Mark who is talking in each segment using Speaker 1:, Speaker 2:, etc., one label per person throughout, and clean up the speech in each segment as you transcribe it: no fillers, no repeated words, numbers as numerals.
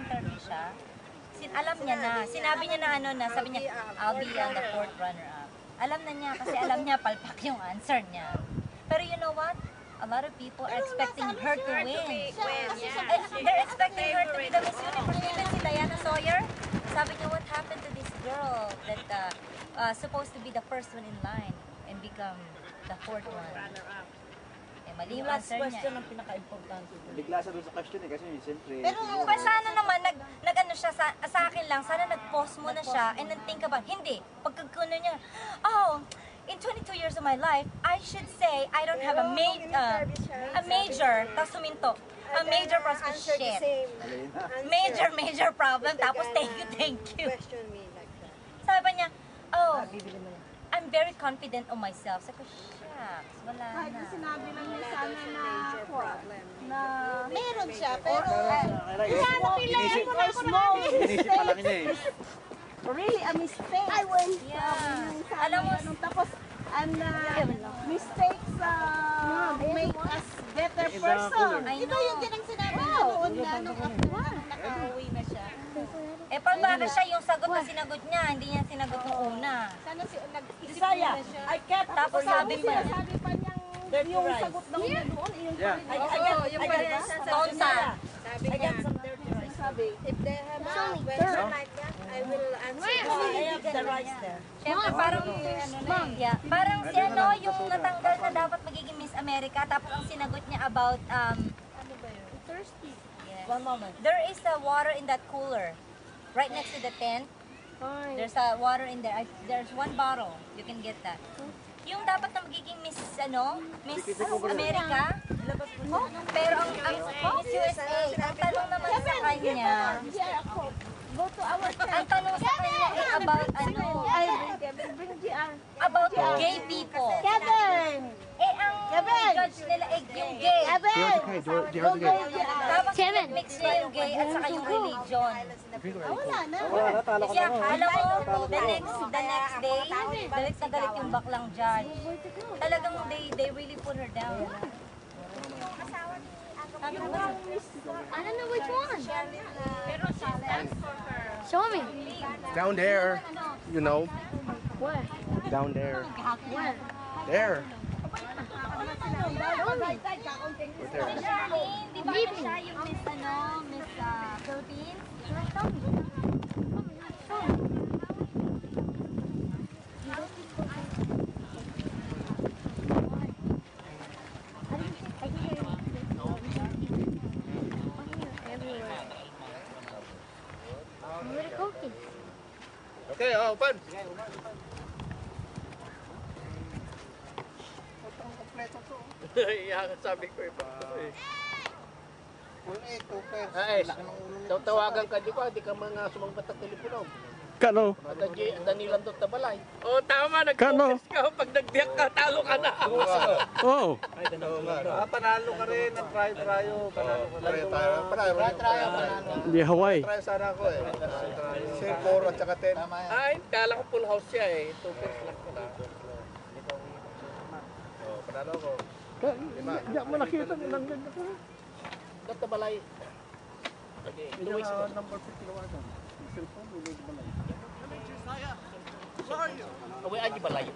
Speaker 1: interview siya, alam niya na, sinabi niya na ano na, sabi niya, I'll be on the 4th runner-up. Alam na niya, kasi alam niya, palpak yung answer niya. Pero you know what? A lot of people are expecting her to win. They're expecting her to be the Miss Universe. Even si Diana Sawyer, sabi niya, what happened to this girl that supposed to be the first one in line and become the 4th one? Mali yung
Speaker 2: last
Speaker 1: answer
Speaker 2: question
Speaker 1: niya.
Speaker 2: ang pinaka-importante.
Speaker 3: Bigla sa doon sa question kasi siyempre...
Speaker 1: Pero sana naman, nag-ano siya, sa akin lang, sana nag-pause muna siya and then think about, hindi, pagkagkuno niya, oh, in 22 years of my life, I should say I don't have a major, tapos suminto, a major problem, shit. Major problem, tapos thank you. Sabi niya, oh, I'm very confident on myself. Sabi ko, shucks, wala na.
Speaker 4: Kahit sinabi lang niya sana na meron siya, pero
Speaker 3: Inisip pa lang niya eh.
Speaker 4: really a mistake. I win.
Speaker 1: Yeah. Alam mo,
Speaker 4: tapos, mistakes make us better person.
Speaker 1: I know.
Speaker 4: Ito yung din ang sinabi niya noon na nung nakauwi na siya.
Speaker 1: Eh, paano siya yung sagot na sinagot niya, hindi niya sinagot ng una.
Speaker 4: Sana nag-isip
Speaker 2: Isaya,
Speaker 4: na siya.
Speaker 2: I kept
Speaker 1: Tapos sabi pa niya,
Speaker 4: Sabi pa niyang yung sagot daw niya doon, yung
Speaker 1: Tonsa.
Speaker 4: sabi niya, sabi, if they have a question like that, I will answer.
Speaker 2: I have the rights there.
Speaker 1: Siyempre, parang si ano, yung natanggal na dapat magiging Miss America, tapos ang sinagot niya about,
Speaker 4: Thirsty.
Speaker 2: One moment.
Speaker 1: there is a water in that cooler, right next to the tent. There's a water in there. There's one bottle. You can get that. Yung dapat na magiging Miss America, pero ang Miss USA, ang tanong naman sa kanya,
Speaker 4: Go to our
Speaker 1: ang tanong sa kanya ay about ano,
Speaker 4: bring GR.
Speaker 1: about gay people.
Speaker 4: Kevin!
Speaker 1: Eh, ang judge nila ay yung gay.
Speaker 4: Kevin!
Speaker 1: Tapos mix niya yung gay at saka yung religion.
Speaker 4: Wala na.
Speaker 3: Wala na, talo ka
Speaker 1: Siya,
Speaker 3: na.
Speaker 1: alam mo, the next day, galit na galit yung baklang judge. Talagang they really put her down. Sabi ko ba?
Speaker 5: I don't know which one. Show me.
Speaker 6: Down there, you know.
Speaker 5: Where?
Speaker 6: Down there.
Speaker 5: Where?
Speaker 6: There.
Speaker 1: Charlene, di ba siya yung Miss, Miss Philippines?
Speaker 5: Where the cookies?
Speaker 6: Okay, open. Iya, sabi ko iba. Ay, tawagan ka di ba? Di ka mga sumangbat ng telepono.
Speaker 7: Kano?
Speaker 6: Danilan doon tabalay. Oh, tama. Nag-focus ka. Pag nagbiyak ka, talo ka na.
Speaker 7: Oh.
Speaker 3: Panalo ka rin ng try-tryo.
Speaker 7: Di Hawaii.
Speaker 6: Try sana ako eh. Kasi 4 at saka 10. Ay, kala ko full house siya eh. 2 pairs lang ko na. Oh, panalo ko.
Speaker 7: Di mo nakita ng ako.
Speaker 6: Doon tabalay. Okay, 2 weeks ago.
Speaker 7: Number 51 ka. Cellphone, ulo di balay.
Speaker 6: Away aja balay.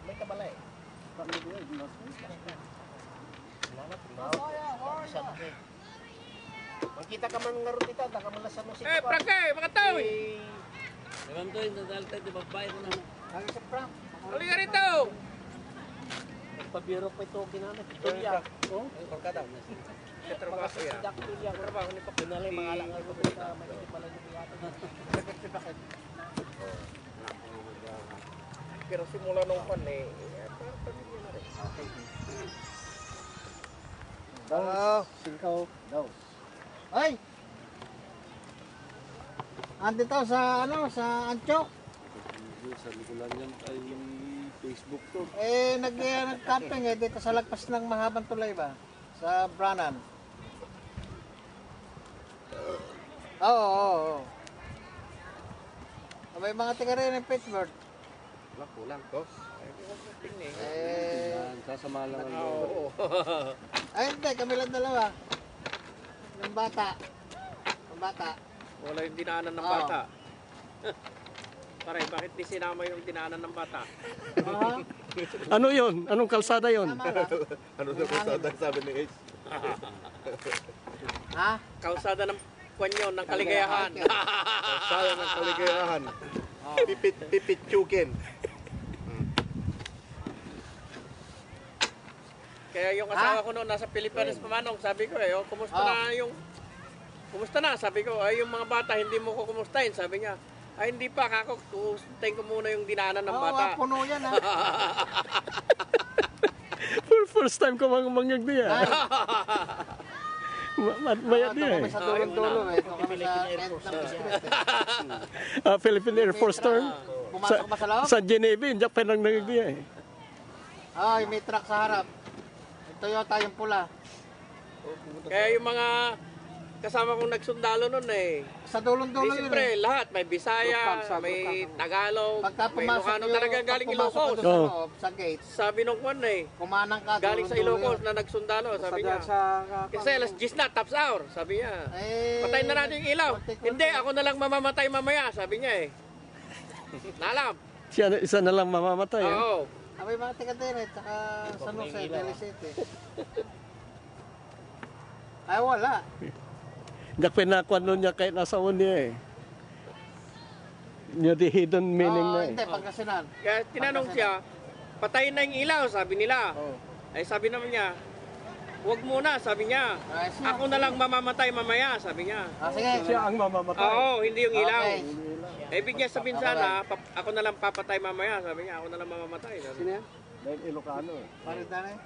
Speaker 6: May kabalay. Magkita ka man nga ron dito, ka man sa musik. Eh, prangke, mga tao eh.
Speaker 8: Naman to yung dadalta, di ba bayad na?
Speaker 6: Ang sa prank. Halika rito.
Speaker 8: Pabiro pa ito ginamit. Tulya.
Speaker 6: Oh, pagkadaw. Sa trabaho yan. Trabaho ni Papa.
Speaker 8: Pinalay, mga langal ko dito. May hindi pala yung yata.
Speaker 6: Bakit? Pero simula nung pan eh. Parang pamilya na rin.
Speaker 2: Singkaw, daw. Ay! Andito sa sa Anchok.
Speaker 7: Sa likulan yan ay Facebook to.
Speaker 2: Nag-camping dito sa lagpas ng mahabang tulay ba? Sa Brannan. Oo. May mga tiga rin ng Pittsburgh.
Speaker 6: Wala, kulang to.
Speaker 7: Sasama lang ang loob.
Speaker 6: Oo.
Speaker 2: Ay hindi, kami lang dalawa. Yung bata. Yung bata.
Speaker 6: Wala yung dinaanan ng
Speaker 2: Oo.
Speaker 6: bata. Pare, bakit di sinama yung dinaanan ng bata?
Speaker 2: Ah,
Speaker 7: Ano yon? Anong kalsada yon?
Speaker 2: tama lang.
Speaker 3: Ano na kalsada sabi ni Ace?
Speaker 2: Ha?
Speaker 6: Kausada ng kwanyo, ng kaligayahan.
Speaker 3: Kalsada ng kaligayahan.
Speaker 2: Oh.
Speaker 3: Pipit chukin.
Speaker 6: Kaya yung asawa ko noon nasa Pilipinas pa manong, sabi ko oh, kumusta na yung kumusta na? Sabi ko, ay yung mga bata hindi mo ko kumustahin, sabi niya. Ay hindi pa kako, kumustahin ko muna yung dinaanan ng
Speaker 2: Oo,
Speaker 6: bata.
Speaker 2: puno yan ha.
Speaker 7: First time ko mangyag niya. Mayat niya
Speaker 2: Kami
Speaker 7: eh.
Speaker 2: sa dulong-dulo eh. Ito kami sa end ng district eh.
Speaker 7: Philippine Air Force term.
Speaker 2: Pumasok ba sa loob?
Speaker 7: Sa Geneva, yung Japan ang nangag niya eh.
Speaker 2: Ay, may truck sa harap. Yung Toyota yung pula.
Speaker 6: Kaya yung mga kasama kong nagsundalo noon eh.
Speaker 2: Sa
Speaker 6: Di
Speaker 2: dulong-dulo yun
Speaker 6: siyempre,
Speaker 2: eh.
Speaker 6: lahat. May Bisaya, may Tagalog,
Speaker 2: Pagka
Speaker 6: may
Speaker 2: pumasok
Speaker 6: Ilocano
Speaker 2: yung,
Speaker 6: talaga galing
Speaker 2: pag pumasok ka
Speaker 6: Ilocos.
Speaker 2: doon sa
Speaker 7: Oo.
Speaker 2: loob, sa gate,
Speaker 6: Sabi nung kwan eh,
Speaker 2: kumanang ka.
Speaker 6: galing sa
Speaker 2: dulong-dulo
Speaker 6: Ilocos
Speaker 2: yun.
Speaker 6: na nagsundalo, sabi niya. Kasi alas 10 na, taps hour, sabi niya.
Speaker 2: Eh,
Speaker 6: Patayin na natin yung ilaw.
Speaker 2: konti-konti.
Speaker 6: Hindi, ako na lang mamamatay mamaya, sabi niya eh. Nalam.
Speaker 7: Siya isa na lang mamamatay. Eh.
Speaker 6: Oo.
Speaker 2: Abay, mga tiga din eh. Tsaka San Jose, Daly City. Ay, wala.
Speaker 7: Hindi pinakuan nun niya kahit nasa niya eh. Niya di hidden meaning
Speaker 2: Oo,
Speaker 7: na eh.
Speaker 2: hindi, pagkasinan.
Speaker 6: Kaya tinanong siya, patayin na yung ilaw, sabi nila.
Speaker 2: Oh.
Speaker 6: Ay sabi naman niya, huwag muna, sabi niya.
Speaker 2: Ayos na.
Speaker 6: Ako na lang mamamatay mamaya, sabi niya.
Speaker 2: Ah, sige.
Speaker 7: Siya ang mamamatay.
Speaker 6: Oo, hindi yung ilaw.
Speaker 2: Okay.
Speaker 6: Ibig niya sabihin sana, ako na lang papatay mamaya, sabi niya, ako na lang mamamatay. Sabi niya.
Speaker 7: Dahil Ilocano eh.
Speaker 2: Parit na rin.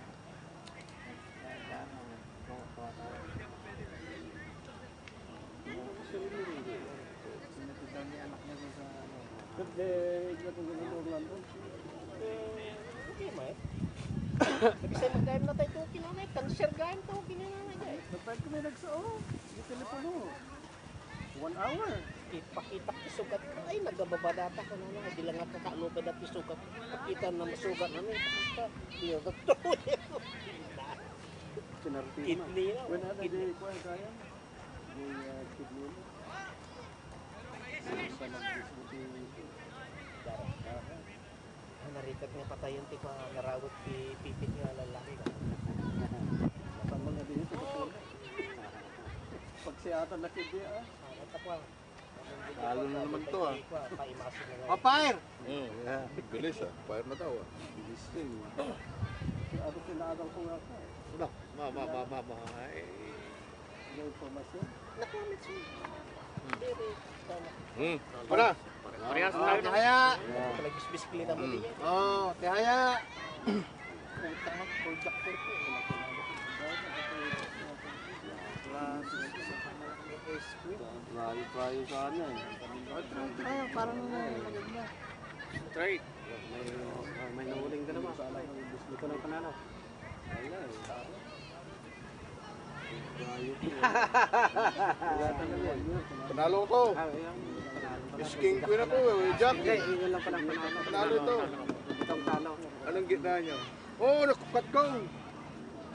Speaker 8: Kasi mag-game na tayo ito kinanay. Cancer game ito kinanay guys.
Speaker 7: Dapat ko may nagsao. Yung telepono. 1 hour.
Speaker 8: Ipakita ko sugat ko. Ay, nagababadata ka na lang. Hindi lang nga kakalupad at isugat. Pakita na masugat na may pakita. Hindi na totoo. Kidney na.
Speaker 7: When other day ko ay kaya? Yung kidney mo.
Speaker 8: Narikat nga patay yung tikwa. Narawat pipit nga lalaki.
Speaker 7: Pag mga din ito. Pag siya ata nakidi ah.
Speaker 8: Takwa.
Speaker 3: Lalo na naman to ah.
Speaker 8: Paimasin na lang.
Speaker 2: O, fire!
Speaker 3: Bilis ah. Fire na daw ah.
Speaker 7: Bilis din. Si ato sinadang ko nga ka.
Speaker 3: Ano?
Speaker 6: Ay,
Speaker 7: Yung informasyon.
Speaker 8: Nakamit siya.
Speaker 3: Wala.
Speaker 6: parehas
Speaker 2: Oh,
Speaker 6: tayo.
Speaker 2: tihaya!
Speaker 8: Nag-bisikleta mo din yan.
Speaker 2: Oh, tihaya!
Speaker 8: Putang ang projector ko.
Speaker 7: Prayo sana eh.
Speaker 2: Tihaya, parang maganda.
Speaker 6: Straight.
Speaker 8: May nahuling ka naman. Dito ng pananaw.
Speaker 7: Wala eh.
Speaker 3: Panalo ko. King Queen ako eh. Jack.
Speaker 8: Yun lang palang pananaw.
Speaker 3: Panalo to.
Speaker 8: Itong talo.
Speaker 3: Anong gitna nyo? Oo, nakukat ko.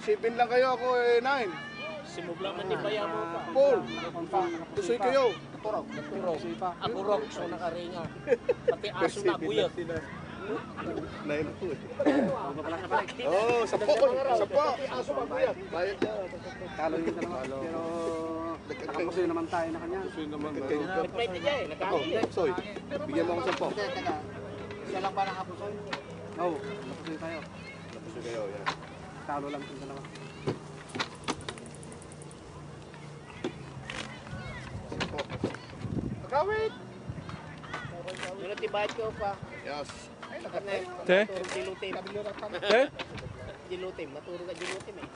Speaker 3: 7 lang kayo, ako eh 9.
Speaker 8: Simugla man ni Bayamo pa.
Speaker 3: Paul. Tusoy kayo.
Speaker 8: Turog. Ako rog. So nakaringa. Pati aso na buyot.
Speaker 3: 9 po eh.
Speaker 8: Ano pala sa balik?
Speaker 3: Oo, 10 ko. 10. Aso pa kuya. Bayad niya.
Speaker 8: Talo yun naman. Pero nakapusoy naman tayo na kanya.
Speaker 3: Tusoy naman.
Speaker 8: Nag-play na dyan eh. Nag-play.
Speaker 3: Soy, bigyan mo ako 10.
Speaker 2: Hindi, teka. Siya lang ba nakapusoy?
Speaker 8: Oo. Nakapusoy tayo.
Speaker 3: Tusoy kayo, yan.
Speaker 8: Talo lang itong dalawa.
Speaker 3: Kawit!
Speaker 8: Yung natibahit ko pa.
Speaker 3: Yes.
Speaker 7: Te?
Speaker 8: Naturong dilutim.
Speaker 7: Te?
Speaker 8: Dilutim. Naturong ka dilutim eh.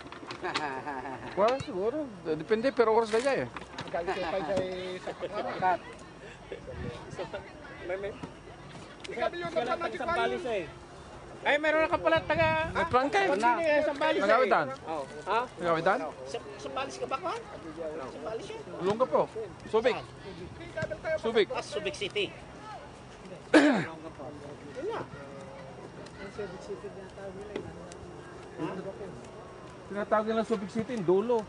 Speaker 7: Wala siguro. Depende pero oras na dyan eh.
Speaker 6: May.
Speaker 8: Sambalis eh.
Speaker 6: Ay, meron na ka pala taga...
Speaker 7: Prangkay.
Speaker 6: Sambalis eh.
Speaker 7: Nagawitan?
Speaker 6: Oo. Ha?
Speaker 7: Nagawitan?
Speaker 8: Sambalis ka ba Kwan? Sambalis yan.
Speaker 7: Ulong ka po. Subic. Subic.
Speaker 8: Subic City.
Speaker 7: Tinatawag nila Subic City, dulo.